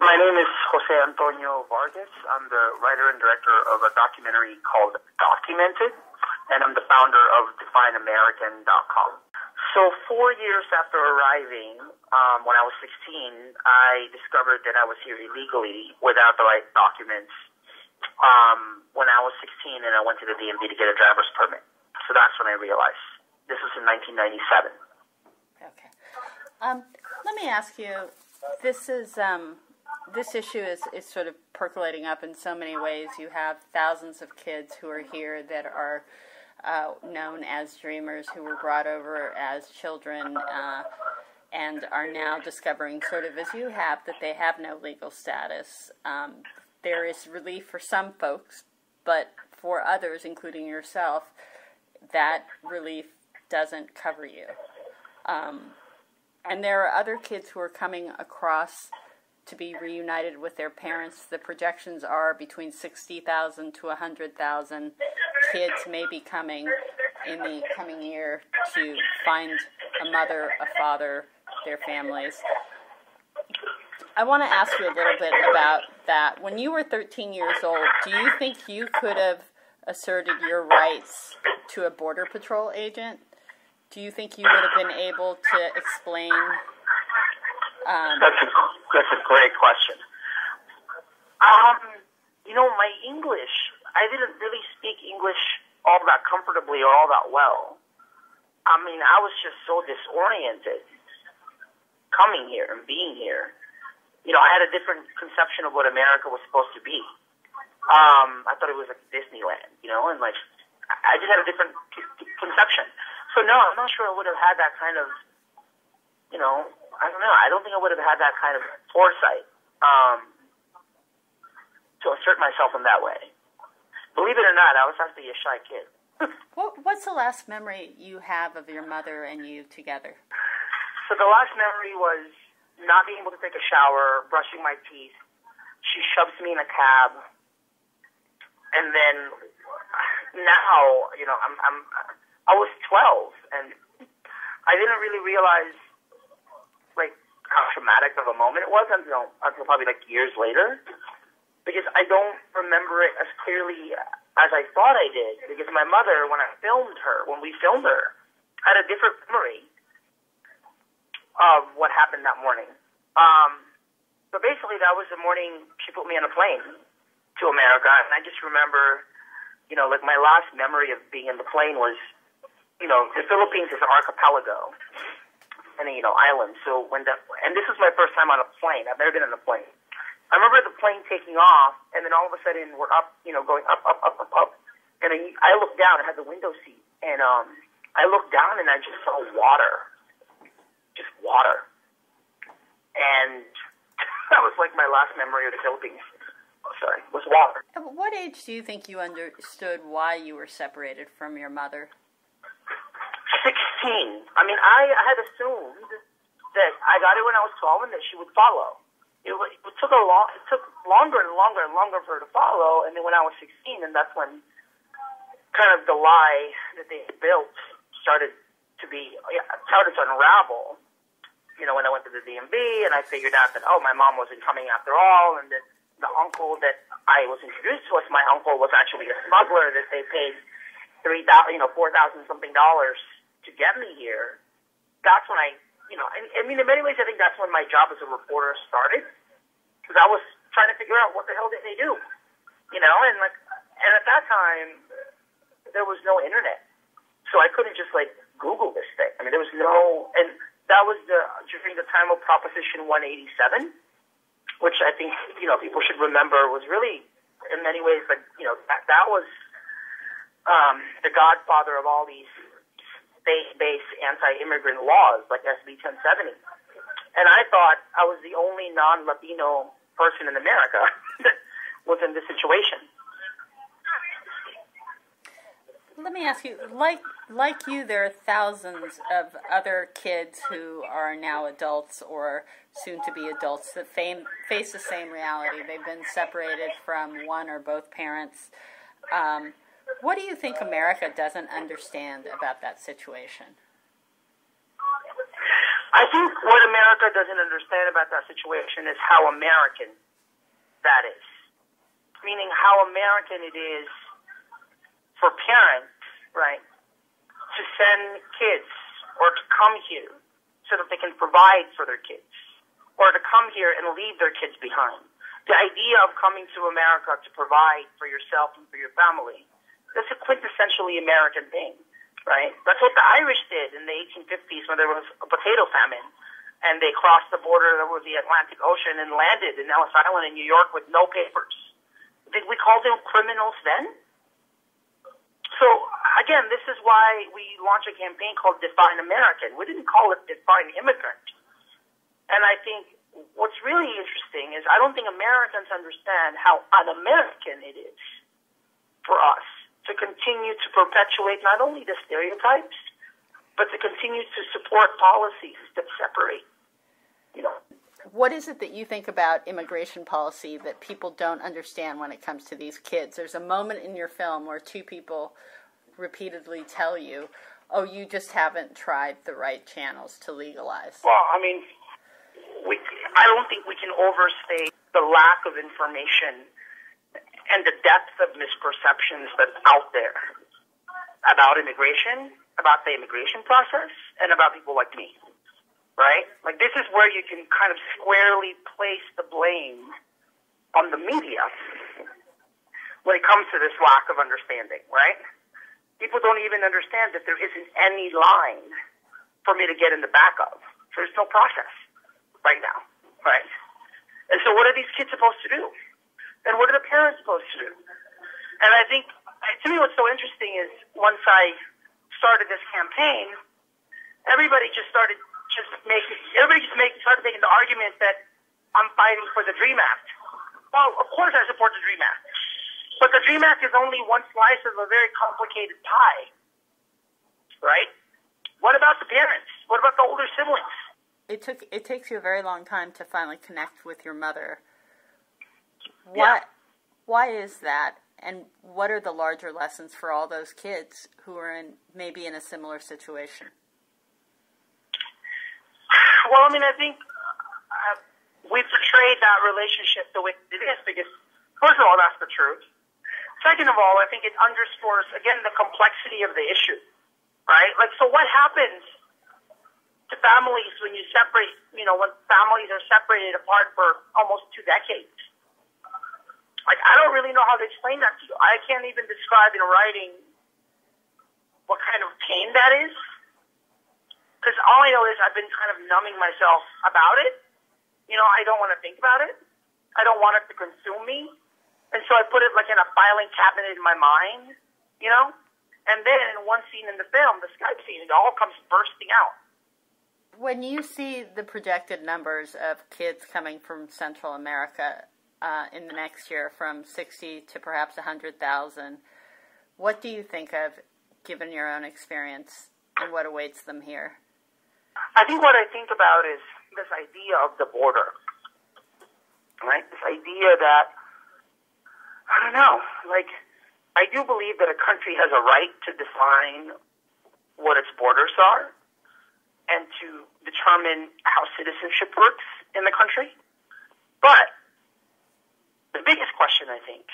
My name is Jose Antonio Vargas. I'm the writer and director of a documentary called Documented, and I'm the founder of DefineAmerican.com. So 4 years after arriving, when I was 16, I discovered that I was here illegally without the right documents when I was 16, and I went to the DMV to get a driver's permit. So that's when I realized. This was in 1997. Okay. Let me ask you, this issue is sort of percolating up in so many ways. You have thousands of kids who are here that are known as dreamers, who were brought over as children and are now discovering, sort of as you have, that they have no legal status. There is relief for some folks, but for others, including yourself, that relief doesn't cover you. And there are other kids who are coming across to be reunited with their parents. The projections are between 60,000 to 100,000 kids may be coming in the coming year to find a mother, a father, their families. I want to ask you a little bit about that. When you were 13 years old, do you think you could have asserted your rights to a Border Patrol agent? Do you think you would have been able to explain? That's a great question. My English, I didn't really speak English all that comfortably or all that well. I mean, I was just so disoriented coming here and being here. I had a different conception of what America was supposed to be. I thought it was like Disneyland, and like I just had a different conception. So no, I'm not sure I would have had that kind of, I don't know. I don't think I would have had that kind of foresight to assert myself in that way. Believe it or not, I was actually a shy kid. What's the last memory you have of your mother and you together? So the last memory was not being able to take a shower, brushing my teeth. She shoves me in a cab, and then now, I was 12, and I didn't really realize how traumatic of a moment it was until probably years later, because I don't remember it as clearly as I thought I did, because my mother, when we filmed her, had a different memory of what happened that morning. So basically that was the morning she put me on a plane to America, and I just remember, my last memory of being in the plane was, the Philippines is an archipelago and islands. So and this was my first time on a plane. I've never been on a plane. I remember the plane taking off, and then all of a sudden we're up, going up, and I looked down. I had the window seat, and I looked down and I just saw water, and that was my last memory of the Philippines. Was water. At what age do you think you understood why you were separated from your mother? 16. I mean, I had assumed that I got it when I was 12 and that she would follow. It took longer and longer for her to follow, and then when I was 16, and that's when kind of the lie that they built started to unravel. When I went to the DMV and I figured out that, my mom wasn't coming after all, and that the uncle that I was introduced to as my uncle was actually a smuggler that they paid $4,000 something to get me here. That's when I mean, in many ways, I think that's when my job as a reporter started, because I was trying to figure out what the hell did they do, and at that time there was no internet, so I couldn't just Google this thing. I mean, there was no, and that was during the time of Proposition 187. Which I think, people should remember was really, in many ways, that was the godfather of all these state-based anti-immigrant laws, like SB 1070. And I thought I was the only non-Latino person in America that was in this situation. Let me ask you, like you, there are thousands of other kids who are now adults or soon to be adults that face the same reality. They've been separated from one or both parents. What do you think America doesn't understand about that situation? I think what America doesn't understand about that situation is how American that is. Meaning how American it is for parents, right, to send kids or to come here so that they can provide for their kids, or to come here and leave their kids behind. The idea of coming to America to provide for yourself and for your family, that's a quintessentially American thing, right? That's what the Irish did in the 1850s when there was a potato famine, and they crossed the border over the Atlantic Ocean and landed in Ellis Island in New York with no papers. Did we call them criminals then? So, again, this is why we launched a campaign called Define American. We didn't call it Define Immigrant. And I think what's really interesting is I don't think Americans understand how un-American it is for us to continue to perpetuate not only the stereotypes, but to continue to support policies that separate, you know. What is it that you think about immigration policy that people don't understand when it comes to these kids? There's a moment in your film where two people repeatedly tell you, oh, you just haven't tried the right channels to legalize. Well, I mean, I don't think we can overstate the lack of information and the depth of misperceptions that's out there about immigration, about the immigration process, and about people like me, right? Like, this is where you can kind of squarely place the blame on the media when it comes to this lack of understanding, right? People don't even understand that there isn't any line for me to get in the back of. There's no process right now, right? And so what are these kids supposed to do? And what are the parents supposed to do? And I think, to me, what's so interesting is once I started this campaign, everybody started making the argument that I'm fighting for the DREAM Act. Well, of course I support the DREAM Act. But the DREAM Act is only one slice of a very complicated pie, right? What about the parents? What about the older siblings? It takes you a very long time to finally connect with your mother. Why is that? And what are the larger lessons for all those kids who are maybe in a similar situation? Well, I mean, I think we portrayed that relationship the way it is because, first of all, that's the truth. Second of all, I think it underscores, again, the complexity of the issue, right? Like, so what happens to families when you separate, when families are separated apart for almost 2 decades? Like, I don't really know how to explain that to you. I can't even describe in writing what kind of pain that is. Because all I know is I've been kind of numbing myself about it. I don't want to think about it. I don't want it to consume me. And so I put it like in a filing cabinet in my mind, And then in one scene in the film, the Skype scene, it all comes bursting out. When you see the projected numbers of kids coming from Central America in the next year, from 60 to perhaps 100,000, what do you think of, given your own experience, and what awaits them here? I think what I think about is this idea of the border, right? This idea that, I don't know, like, I do believe that a country has a right to define what its borders are and to determine how citizenship works in the country. But the biggest question, I think,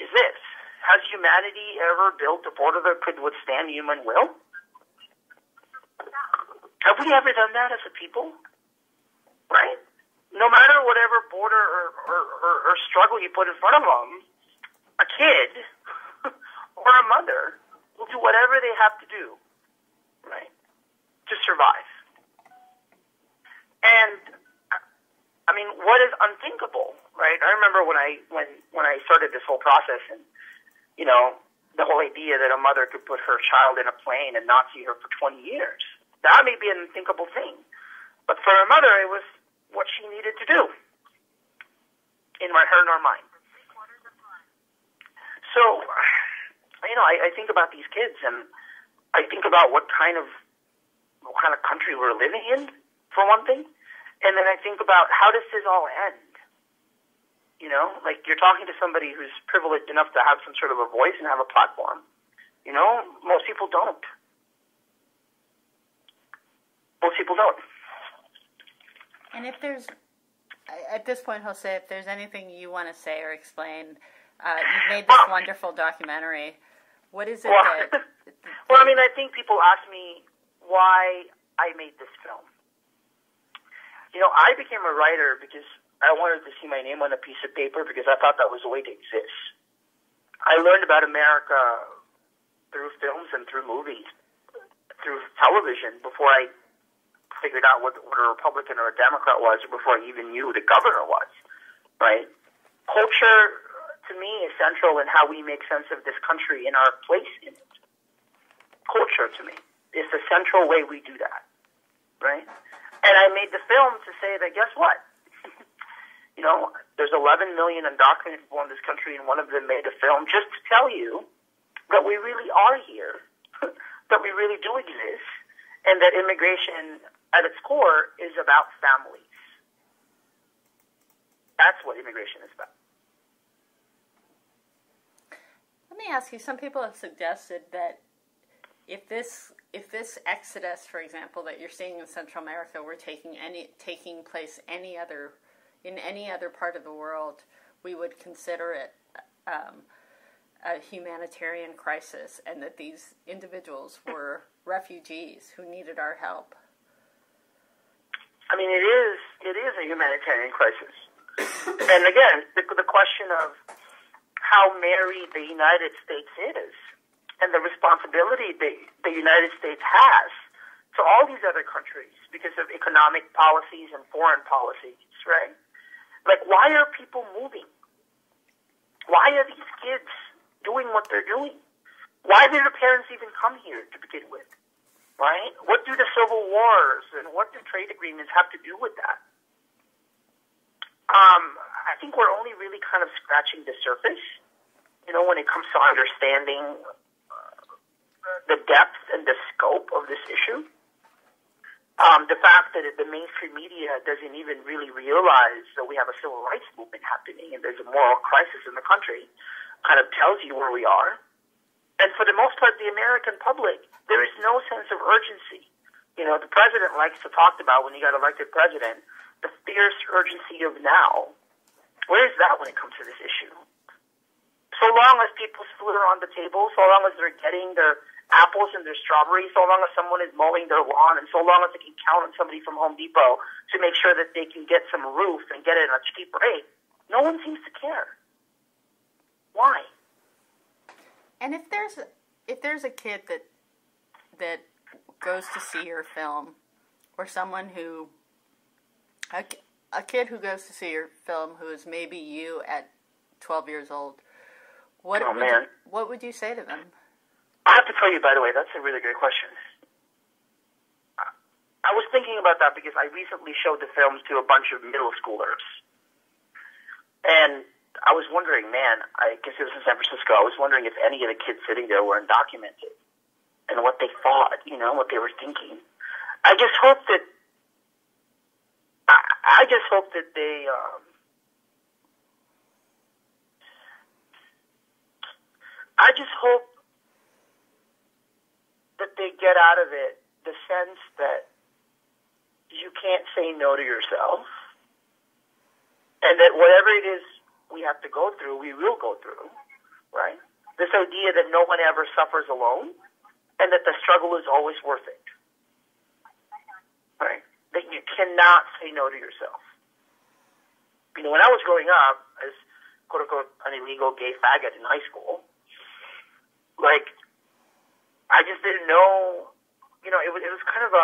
is this. Has humanity ever built a border that could withstand human will? Have we ever done that as a people? Right? No matter whatever border or struggle you put in front of them, a kid or a mother will do whatever they have to do, right, to survive. And I mean, what is unthinkable, right? I remember when I started this whole process, and the whole idea that a mother could put her child in a plane and not see her for 20 years. That may be an unthinkable thing, but for a mother, it was what she needed to do in her and her mind. So, I think about these kids, and I think about what kind of country we're living in, for one thing, and then I think about how does this all end? Like, you're talking to somebody who's privileged enough to have some sort of a voice and have a platform. Most people don't. Most people don't. And if there's, at this point, Jose, if there's anything you want to say or explain, you've made this wonderful documentary. What is it that... Well, I mean, I think people ask me why I made this film. You know, I became a writer because I wanted to see my name on a piece of paper because I thought that was a way to exist. I learned about America through films and through movies, through television, before I figured out what a Republican or a Democrat was, or before I even knew who the governor was, right? Culture, to me, is central in how we make sense of this country and our place in it. Culture, to me, is the central way we do that, right? And I made the film to say that, guess what? You know, there's 11 million undocumented people in this country, and one of them made a film just to tell you that we really are here, that we really do exist, and that immigration, at its core, is about families. That's what immigration is about. Let me ask you, some people have suggested that if this exodus, for example, that you're seeing in Central America were taking place in any other part of the world, we would consider it a humanitarian crisis, and that these individuals were refugees who needed our help. I mean, it is a humanitarian crisis. And again, the question of how married the United States is, and the responsibility the United States has to all these other countries because of economic policies and foreign policies, right? Like, why are people moving? Why are these kids doing what they're doing? Why did their parents even come here to begin with, right? What do the civil wars and what do trade agreements have to do with that? I think we're only really kind of scratching the surface, you know, when it comes to understanding the depth and the scope of this issue. The fact that the mainstream media doesn't even really realize that we have a civil rights movement happening and there's a moral crisis in the country kind of tells you where we are. And for the most part, the American public, there is no sense of urgency. You know, the president likes to talk about, when he got elected president, the fierce urgency of now. Where is that when it comes to this issue? So long as people's food are on the table, so long as they're getting their apples and their strawberries, so long as someone is mowing their lawn, and so long as they can count on somebody from Home Depot to make sure that they can get some roof and get it at a cheap rate, no one seems to care. Why? And if there's a kid that goes to see your film, or someone who a kid who goes to see your film who is maybe you at 12 years old, what would you say to them? I have to tell you, by the way, that's a really great question. I was thinking about that because I recently showed the films to a bunch of middle schoolers. And I was wondering, man, because it was in San Francisco, I was wondering if any of the kids sitting there were undocumented and what they thought, you know, what they were thinking. I just hope that they I just hope that they get out of it the sense that you can't say no to yourself, and that whatever it is we have to go through, we will go through, right? This idea that no one ever suffers alone, and that the struggle is always worth it, right? That you cannot say no to yourself. You know, when I was growing up as, quote-unquote, an illegal gay faggot in high school, like, I just didn't know, you know, it was kind of,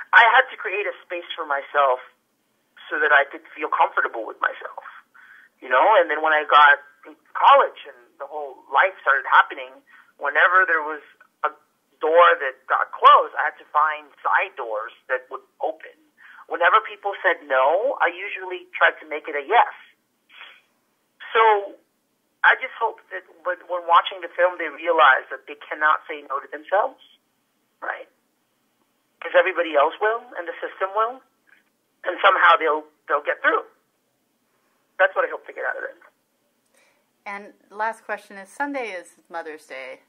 I had to create a space for myself so that I could feel comfortable with myself, you know, and then when I got in college and the whole life started happening, whenever there was a door that got closed, I had to find side doors that would open. Whenever people said no, I usually tried to make it a yes. So I just hope that when watching the film, they realize that they cannot say no to themselves, right? Because everybody else will, and the system will, and somehow they'll get through. That's what I hope to get out of it. And last question is, Sunday is Mother's Day.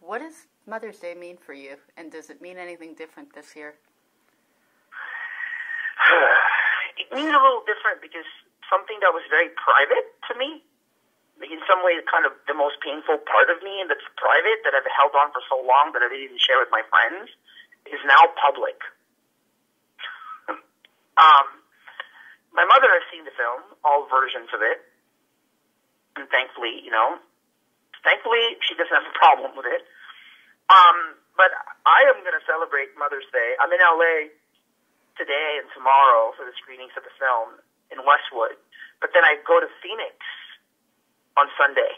What does Mother's Day mean for you, and does it mean anything different this year? it means a little different because something that was very private to me, like in some way kind of the most painful part of me and that's private that I've held on for so long that I didn't even share with my friends, is now public. My mother has seen the film, all versions of it, and thankfully, she doesn't have a problem with it. But I am going to celebrate Mother's Day. I'm in LA today and tomorrow for the screenings of the film in Westwood. But then I go to Phoenix on Sunday.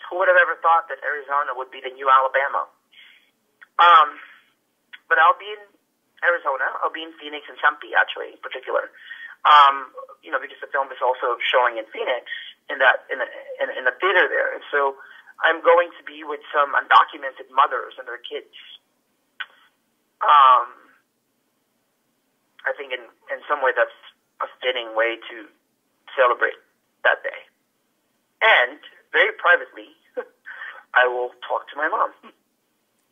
Who would have ever thought that Arizona would be the new Alabama? But I'll be in Arizona. I'll be in Phoenix and Tempe, actually, in particular. Because the film is also showing in Phoenix in the theater there. And so I'm going to be with some undocumented mothers and their kids. I think in some way that's a fitting way to celebrate that day. And very privately, I will talk to my mom.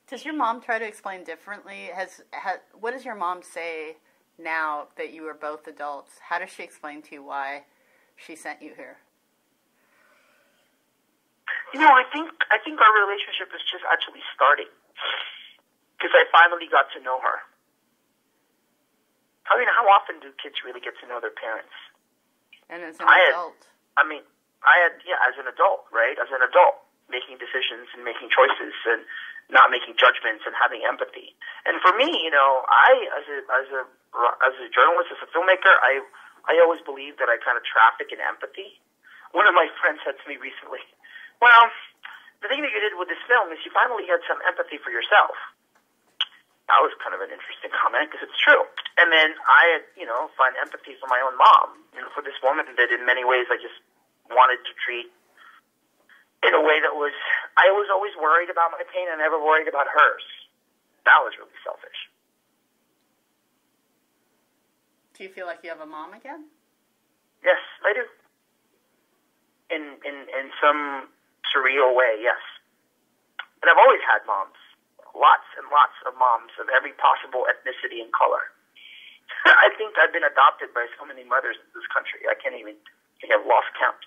Does your mom try to explain differently? What does your mom say now that you are both adults? How does she explain to you why she sent you here? I think our relationship is just actually starting because I finally got to know her. I mean, how often do kids really get to know their parents? And as an adult? As an adult, right? As an adult, making decisions and making choices and not making judgments and having empathy. And for me, as a journalist, as a filmmaker, I always believed that I kind of traffic in empathy. One of my friends said to me recently, well, the thing that you did with this film is you finally had some empathy for yourself. That was kind of an interesting comment because it's true. And then I, find empathy for my own mom, for this woman that in many ways I just wanted to treat in a way that was, I was always worried about my pain and never worried about hers. That was really selfish. Do you feel like you have a mom again? Yes, I do. In some surreal way, yes. And I've always had moms. Lots and lots of moms of every possible ethnicity and color. I think I've been adopted by so many mothers in this country. I think I've lost count.